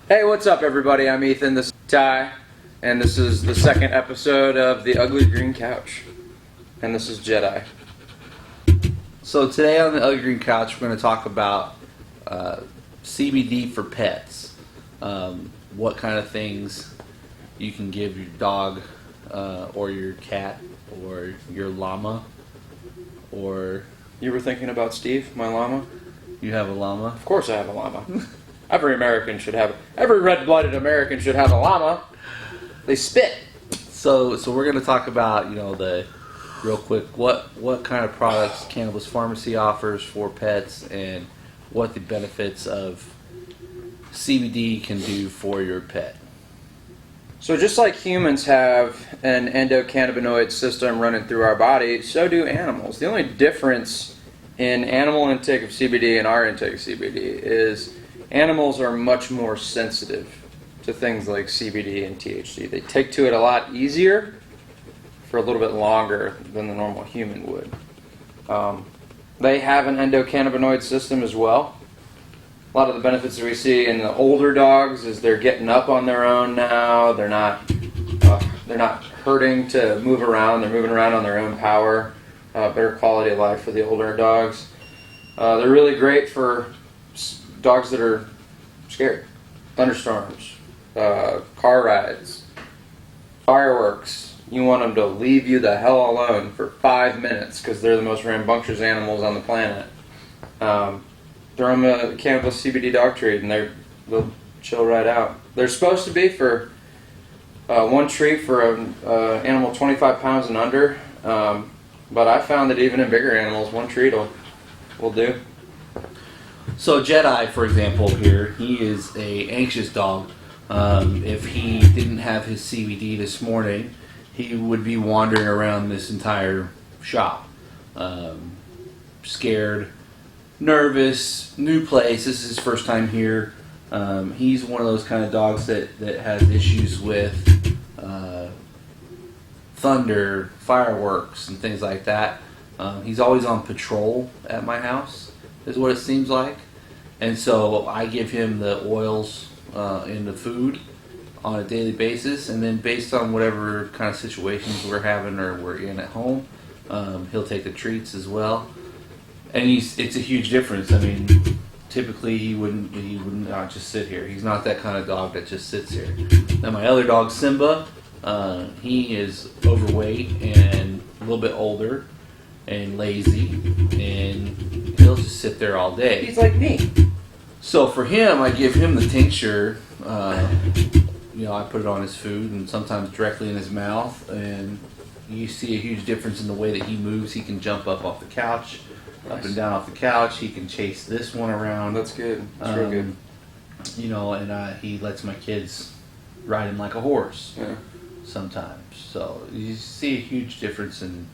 Hey, what's up, everybody? I'm Ethan. This is Ty, and this is the second episode of The Ugly Green Couch. And this is Jedi. So today on the Ugly Green Couch, we're going to talk about CBD for pets. What kind of things you can give your dog or your cat or your llama, or You were thinking about Steve, my llama? you have a llama. Of course I have a llama. Every red-blooded American should have a llama. They spit. So we're going to talk about, real quick, what kind of products Cannabis Pharmacy offers for pets and what the benefits of CBD can do for your pet. So just like humans have an endocannabinoid system running through our body, so do animals. The only difference in animal intake of CBD and our intake of CBD is animals are much more sensitive to things like CBD and THC. They take to it a lot easier for a little bit longer than the normal human would. They have an endocannabinoid system as well. A lot of the benefits that we see in the older dogs is they're getting up on their own now. They're not hurting to move around. They're moving around on their own power. Better quality of life for the older dogs. They're really great for dogs that are scared. Thunderstorms, car rides, fireworks. You want them to leave you the hell alone for 5 minutes because they're the most rambunctious animals on the planet. Throw them a cannabis CBD dog treat and they'll chill right out. They're supposed to be for one treat for an animal 25 pounds and under, but I found that even in bigger animals, one treat will do. So Jedi, for example, here, he is a anxious dog. If he didn't have his CBD this morning, he would be wandering around this entire shop, scared, nervous, new place. This is his first time here. He's one of those kind of dogs that has issues with thunder, fireworks, and things like that. He's always on patrol at my house, is what it seems like. And so I give him the oils in the food on a daily basis, and then based on whatever kind of situations we're having or we're in at home, he'll take the treats as well. And it's a huge difference. I mean, typically he would not just sit here. He's not that kind of dog that just sits here. Now my other dog, Simba, he is overweight and a little bit older and lazy, and he'll just sit there all day. He's like me. So for him, I give him the tincture. I put it on his food and sometimes directly in his mouth, and you see a huge difference in the way that he moves. He can jump up off the couch, up and down off the couch. He can chase this one around. That's good. That's real good. And he lets my kids ride him like a horse. Yeah. Sometimes. So you see a huge difference in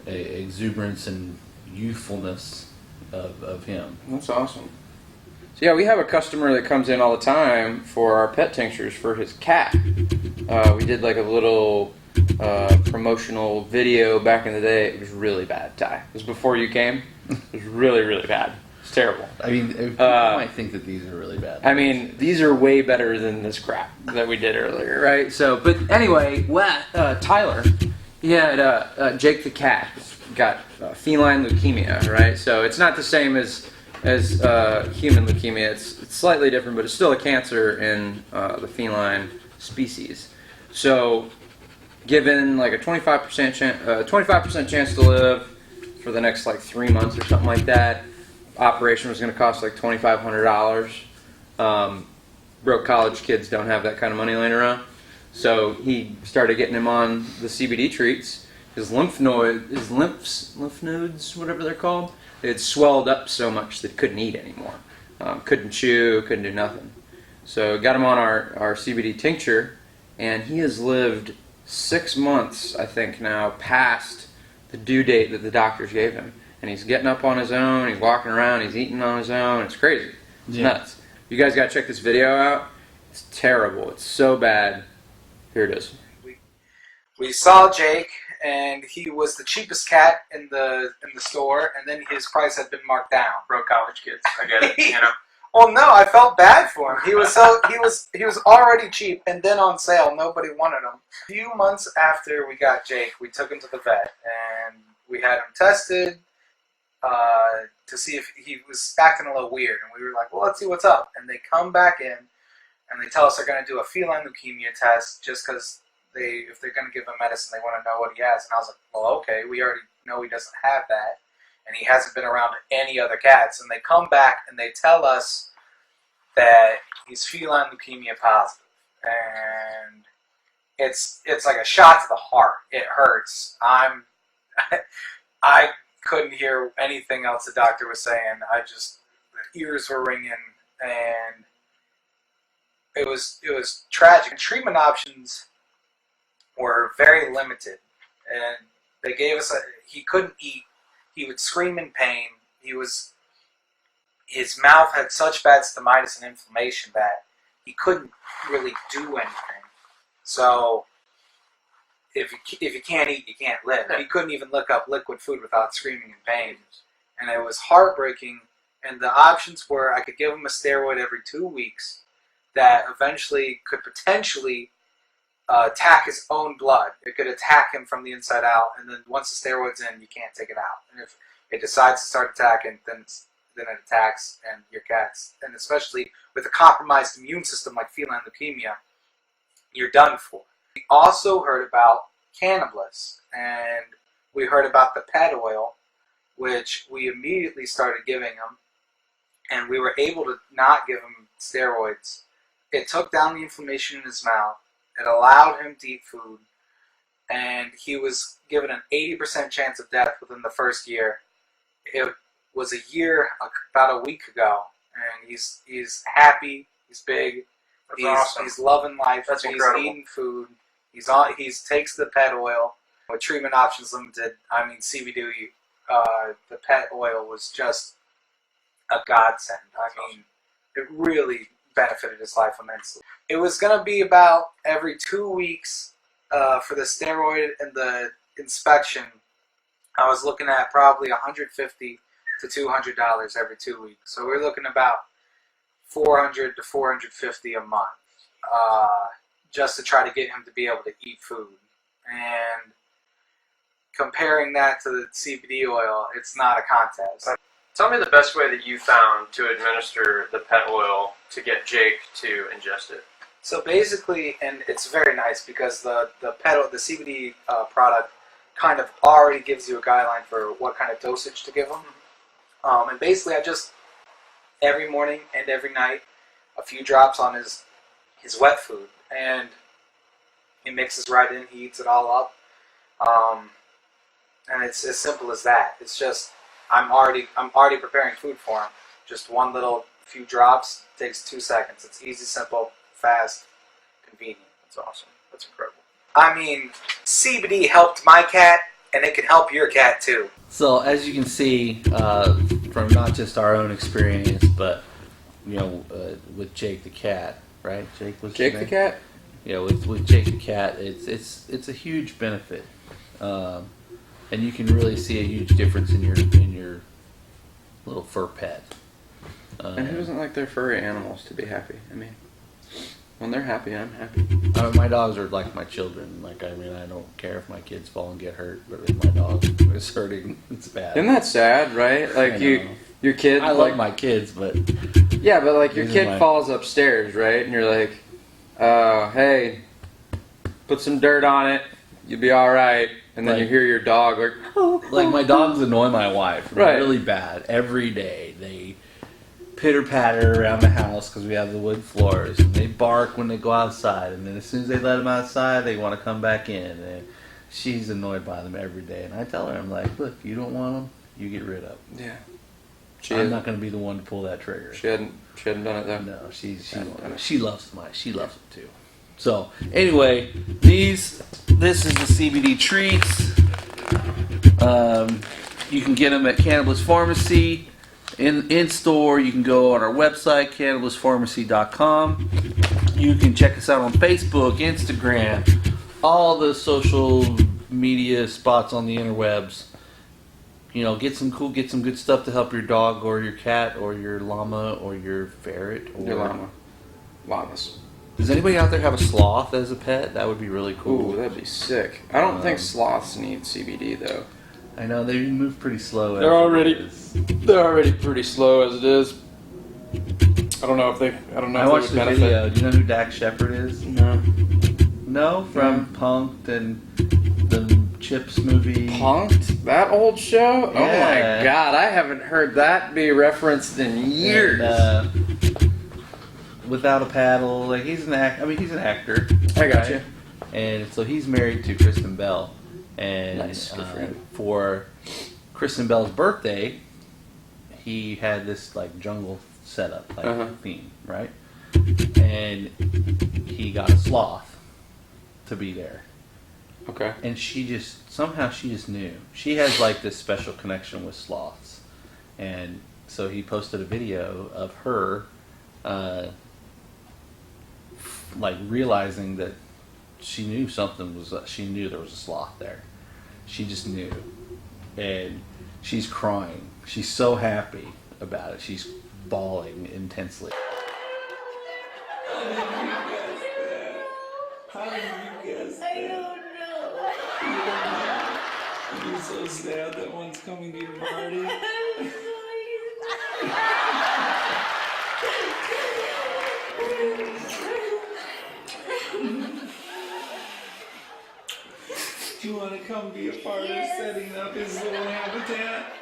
exuberance and youthfulness of him. That's awesome. So yeah, we have a customer that comes in all the time for our pet tinctures for his cat. We did like a little promotional video back in the day. It was really bad, Ty. It was before you came. It was really, really bad. It's terrible. I mean, people might think that these are really bad. I mean, these are way better than this crap that we did earlier, right? So, but anyway, Tyler, he had Jake the cat got feline leukemia, right? So it's not the same as human leukemia. It's slightly different, but it's still a cancer in the feline species. So, given like a 25% chance to live for the next like 3 months or something like that. Operation was going to cost like $2,500. Broke college kids don't have that kind of money laying around. So he started getting him on the CBD treats. His lymph nodes, whatever they're called, it had swelled up so much that he couldn't eat anymore. Couldn't chew, couldn't do nothing. So got him on our CBD tincture, and he has lived 6 months, I think now, past the due date that the doctors gave him. And he's getting up on his own, he's walking around, he's eating on his own. It's crazy. It's nuts. You guys got to check this video out. It's terrible. It's so bad. Here it is. We saw Jake, and he was the cheapest cat in the store, and then his price had been marked down. Broke college kids. I get it. Well, no, I felt bad for him. He was already cheap and then on sale. Nobody wanted him. A few months after we got Jake, we took him to the vet and we had him tested to see if he was acting a little weird. And we were like, well, let's see what's up. And they come back in and they tell us they're going to do a feline leukemia test just because if they're going to give him medicine, they want to know what he has. And I was like, well, okay, we already know he doesn't have that. And he hasn't been around any other cats. And they come back and they tell us that he's feline leukemia positive. And it's like a shot to the heart. It hurts. I couldn't hear anything else the doctor was saying. The ears were ringing, and it was tragic. Treatment options were very limited, and they gave us he couldn't eat. He would scream in pain. His mouth had such bad stomatitis and inflammation that he couldn't really do anything. So if you can't eat, you can't live. He couldn't even lick up liquid food without screaming in pain. And it was heartbreaking. And the options were I could give him a steroid every 2 weeks that eventually could potentially attack his own blood. It could attack him from the inside out. And then once the steroid's in, you can't take it out. And if it decides to start attacking, then it attacks and your cats. And especially with a compromised immune system like feline leukemia, you're done for. We also heard about cannabis, and we heard about the pet oil, which we immediately started giving him, and we were able to not give him steroids. It took down the inflammation in his mouth. It allowed him to eat food, and he was given an 80% chance of death within the first year. It was a year, about a week ago, and he's happy, he's big, Awesome. He's loving life, That's he's incredible. eating food, he takes the pet oil. With treatment options limited, CBD, the pet oil was just a godsend. It really benefited his life immensely. It was going to be about every 2 weeks for the steroid and the inspection. I was looking at probably $150 to $200 every 2 weeks. So we're looking about $400 to $450 a month just to try to get him to be able to eat food. And comparing that to the CBD oil, it's not a contest. Tell me the best way that you found to administer the pet oil to get Jake to ingest it. So basically, and it's very nice because the CBD product kind of already gives you a guideline for what kind of dosage to give him. And basically, I just every morning and every night, a few drops on his wet food, and he mixes right in. He eats it all up, and it's as simple as that. It's just I'm already preparing food for him. Just one little few drops takes 2 seconds. It's easy, simple, fast, convenient. That's awesome. That's incredible. CBD helped my cat, and it can help your cat too. So as you can see from not just our own experience, but with Jake the cat, right? Jake was Jake the cat? Yeah, with Jake the cat, it's a huge benefit, and you can really see a huge difference in your little fur pet. And who doesn't like their furry animals to be happy? When they're happy, I'm happy. My dogs are like my children. I don't care if my kids fall and get hurt, but if my dog is hurting, it's bad. Isn't that sad, right? Your kid. I love my kids, but yeah, but your kid falls upstairs, right? And you're like, hey, put some dirt on it, you'll be all right. And then you hear your dog like my dogs annoy my wife really Right. bad every day. They pitter patter around the house because we have the wood floors, and they bark when they go outside, and then as soon as they let them outside, they want to come back in, and she's annoyed by them every day. And I tell her, I'm like, look, you don't want them, you get rid of them. Yeah. I'm not going to be the one to pull that trigger. She hadn't done it though. No, she loves them. She loves them too. So anyway, this is the CBD treats. You can get them at Cannabis Pharmacy. In store, you can go on our website, cannabispharmacy.com. You can check us out on Facebook, Instagram, all the social media spots on the interwebs. get some good stuff to help your dog or your cat or your llama or your ferret. Or Your llamas. Does anybody out there have a sloth as a pet? That would be really cool. Ooh, that'd be sick. I don't think sloths need CBD though. I know they move pretty slow. They're already pretty slow as it is. I don't know if they I watched the video. Do you know who Dax Shepard is? No. No, from Punk'd and the Chips movie. Punk'd? That old show? Yeah. Oh my god, I haven't heard that be referenced in years. And, Without a Paddle, like he's an actor. I got you. And so he's married to Kristen Bell, and Nice, good for him. for Kristen Bell's birthday, he had this like jungle setup, like theme, right? And he got a sloth to be there. Okay. And she just knew. She has like this special connection with sloths. And so he posted a video of her like realizing that she knew she knew there was a sloth there. She just knew. And she's crying. She's so happy about it. She's bawling intensely. How did you guess that? I don't know. You're so sad that one's coming to your party. Do you want to come be a part of setting up his little habitat?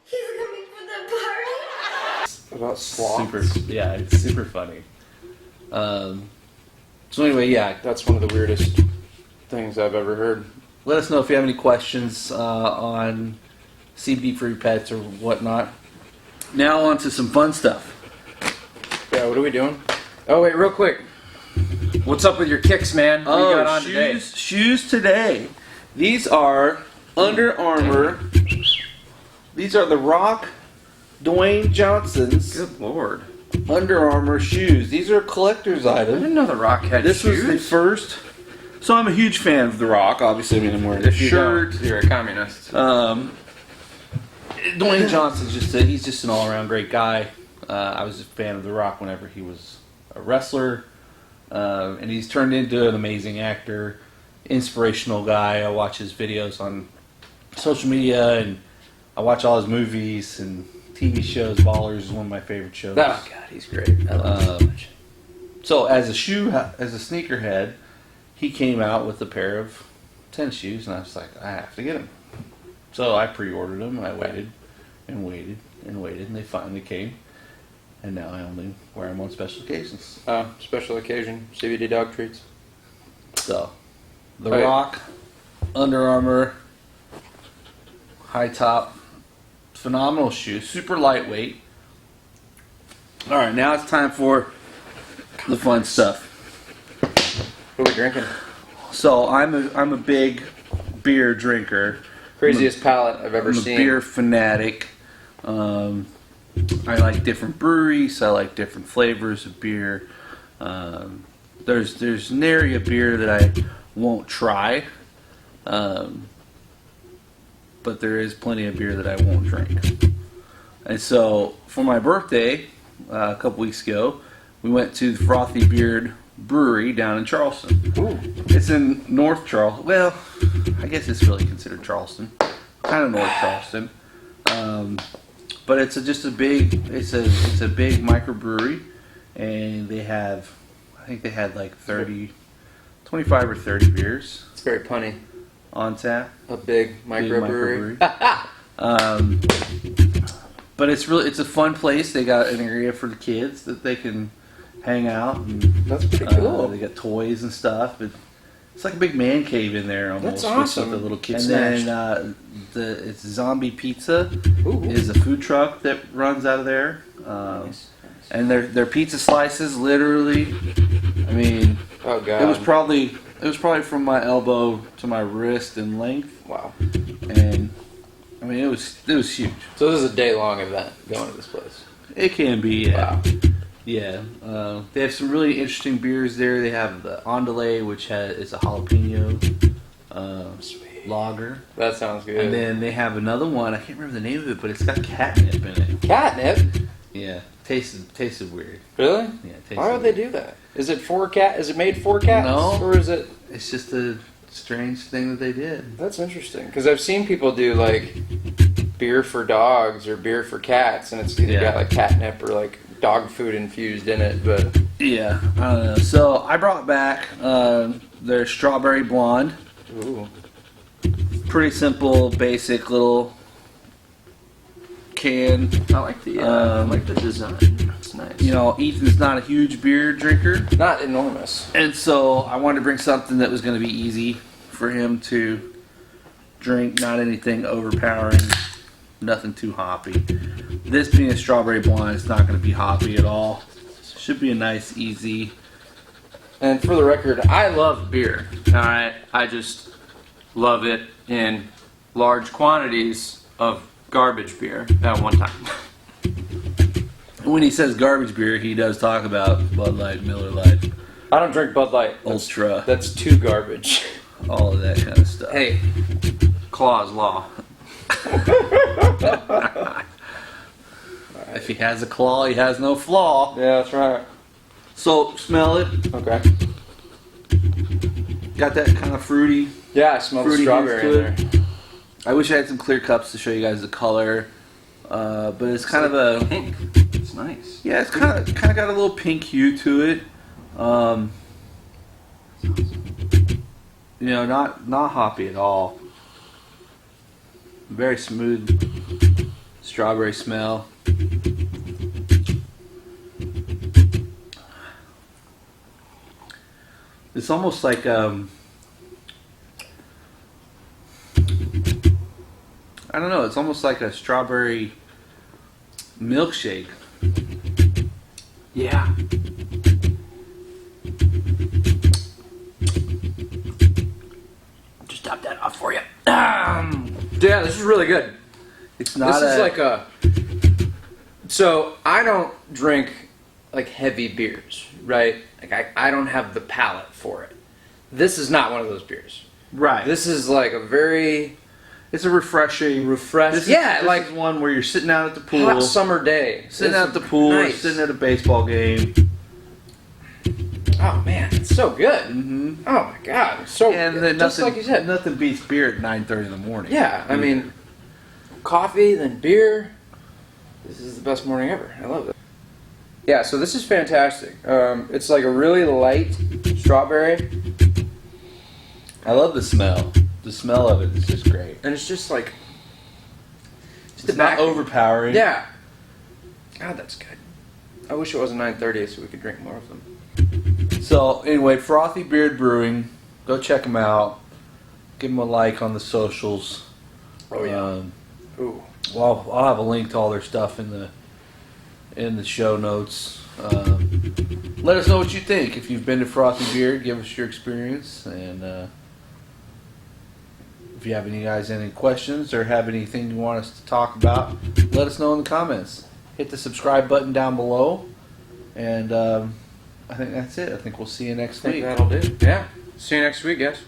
He's coming for the party. About sloths? It's super funny. So anyway, yeah, That's one of the weirdest things I've ever heard. let us know if you have any questions on CBD for your pets or whatnot. Now on to some fun stuff. Yeah, what are we doing? Oh wait, real quick. What's up with your kicks, man? What you got on today? Shoes today. These are Under Armour. These are the Rock Dwayne Johnson's Good lord. Under Armour shoes. These are a collector's I item. didn't know the Rock had This shoes. was the first. So I'm a huge fan of The Rock. Obviously, I mean, I'm wearing a If you shirt. don't, you're a communist. Dwayne Johnson's he's just an all-around great guy. I was a fan of The Rock whenever he was a wrestler. And he's turned into an amazing actor, inspirational guy. I watch his videos on social media, and I watch all his movies and TV shows. Ballers is one of my favorite shows. Oh god, he's great. I love him so much. So as a sneakerhead, he came out with a pair of tennis shoes, and I was like, I have to get them. So I pre-ordered them. I waited and waited and waited, and they finally came. And now I only wear them on special occasions. Special occasion, CBD dog treats. So, The Right. Rock, Under Armour, high top, phenomenal shoe, super lightweight. All right, now it's time for the fun stuff. What are we drinking? So I'm a big beer drinker. Craziest palate I've ever I'm a seen. beer fanatic. I like different breweries. I like different flavors of beer. There's nary a beer that I won't try, but there is plenty of beer that I won't drink. And so for my birthday a couple weeks ago, we went to the Frothy Beard Brewery down in Charleston. Ooh. It's in North Charleston. Well, I guess it's really considered Charleston, kind of North Charleston. But it's just a big microbrewery, and they have, I think they had like 25 or 30 beers It's very punny. on tap. A big microbrewery. But it's a fun place. They got an area for the kids that they can hang out, and That's pretty cool. they got toys and stuff. It's like a big man cave in there almost. That's awesome. With the little kids. Snatched. And then it's Zombie Pizza Ooh. is a food truck that runs out of there. Nice. And their pizza slices, literally, I mean, Oh god. it was probably from my elbow to my wrist in length, Wow. and I mean it was huge. So this is a day-long event going to this place. It can be, yeah. Wow. Yeah, they have some really interesting beers there. They have the Andale, which is a jalapeno. Sweet. lager. That sounds good. And then they have another one. I can't remember the name of it, but it's got catnip in it. Catnip? Yeah, tasted weird. Really? Yeah, tasted Why would they do that? Is it for cat? Is it made for cats? No. Or is it? It's just a strange thing that they did. That's interesting because I've seen people do like beer for dogs or beer for cats, and it's either got like catnip or like dog food infused in it. But Yeah, I don't know. So I brought back their strawberry blonde. ooh, Pretty simple, basic little can. I like the design. It's nice. You know, Ethan's not a huge beer drinker, Not enormous. and so I wanted to bring something that was going to be easy for him to drink, not anything overpowering, nothing too hoppy. This being a strawberry blonde, it's not going to be hoppy at all. Should be a nice, easy. And for the record, I love beer. Alright, I just love it in large quantities of garbage beer at one time. When he says garbage beer, he does talk about Bud Light, Miller Lite, I don't drink Bud Light. Ultra, That's too garbage. all of that kind of stuff. Hey, Claw's Law. If he has a claw, he has no flaw. Yeah, that's right. So, smell it. Okay. Got that kind of fruity. Yeah, I smell the Fruity strawberry in hints there. I wish I had some clear cups to show you guys the color. But it's kind of a pink. It's nice. yeah, it's kind of got a little pink hue to it. You know, not hoppy at all. Very smooth strawberry smell. It's almost like I don't know. It's almost like a strawberry milkshake. Yeah. Just top that off for you. Yeah, this is really good. It's not. This is like a. So I don't drink like heavy beers, right? Like I don't have the palate for it. This is not one of those beers. right. This is like a very It's a refreshing. refreshing. This Yeah, is like one where you're sitting out at the pool, hot summer day. sitting This out at the is pool, or nice. sitting at a baseball game. Oh man, it's so good. Mm-hmm. Oh my god, it's so And good. then Just nothing, like you said. nothing beats beer at 9:30 in the morning. Yeah, I mean, coffee, then beer. This is the best morning ever. I love it. Yeah, so this is fantastic. It's like a really light strawberry, I love the smell. The smell of it is just great. and it's just like It's not overpowering. Yeah. God, that's good. I wish it wasn't 9:30 so we could drink more of them. So anyway, Frothy Beard Brewing, go check them out. Give them a like on the socials. Oh yeah. Ooh. Well, I'll have a link to all their stuff in the show notes. Let us know what you think. If you've been to Frothy Beard, give us your experience. And if you have any questions or have anything you want us to talk about, let us know in the comments. Hit the subscribe button down below. And I think that's it. I think we'll see you next I think week. that'll do. Yeah. See you next week, guys.